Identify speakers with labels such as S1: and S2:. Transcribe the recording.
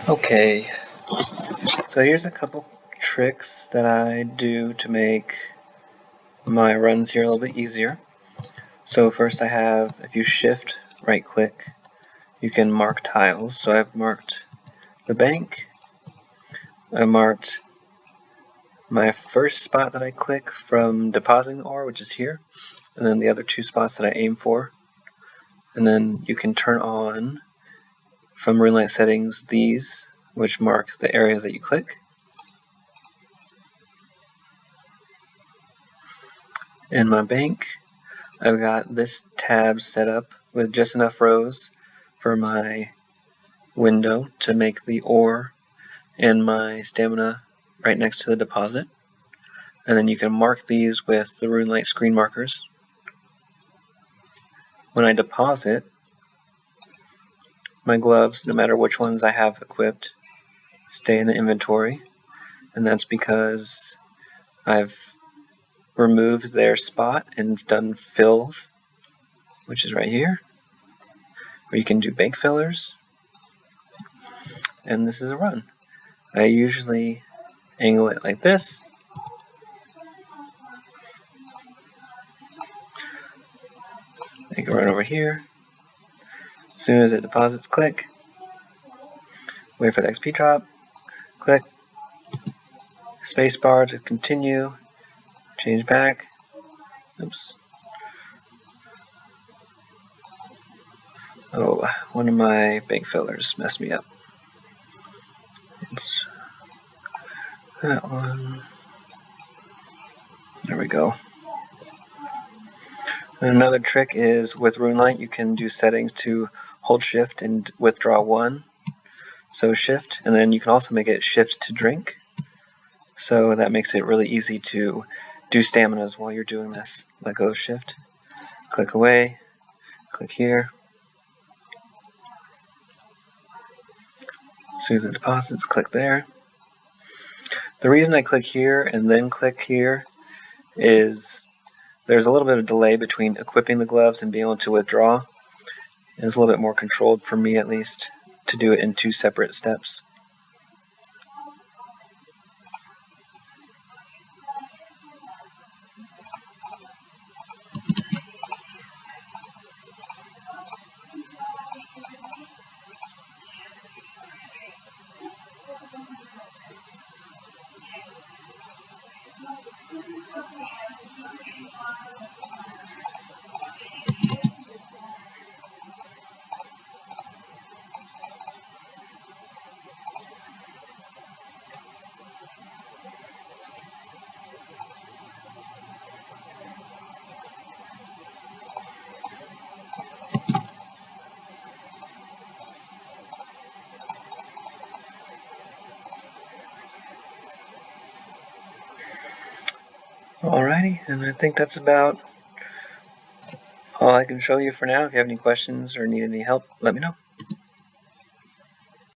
S1: Okay, so here's a couple tricks that I do to make my runs here a little bit easier. So first I have, if you shift right click, you can mark tiles. So I've marked the bank, I marked my first spot that I click from depositing ore, which is here, and then the other two spots that I aim for. And then you can turn on from RuneLite settings these, which mark the areas that you click. In my bank, I've got this tab set up with just enough rows for my window to make the ore and my stamina right next to the deposit. And then you can mark these with the RuneLite screen markers. When I deposit, my gloves, no matter which ones I have equipped, stay in the inventory, and that's because I've removed their spot and done fills, which is right here, where you can do bank fillers, and this is a run. I usually angle it like this, I can run over here. As soon as it deposits, click, wait for the XP drop, click, spacebar to continue, change back, oops. Oh, one of my bank fillers messed me up. It's that one. There we go. And another trick is with RuneLite, you can do settings to hold shift and withdraw one. So shift, and then you can also make it shift to drink. So that makes it really easy to do staminas while you're doing this. Let go of shift, click away, click here. As soon as it deposits, click there. The reason I click here and then click here is there's a little bit of delay between equipping the gloves and being able to withdraw. It's a little bit more controlled, for me at least, to do it in two separate steps. Alrighty, and I think that's about all I can show you for now. If you have any questions or need any help, let me know.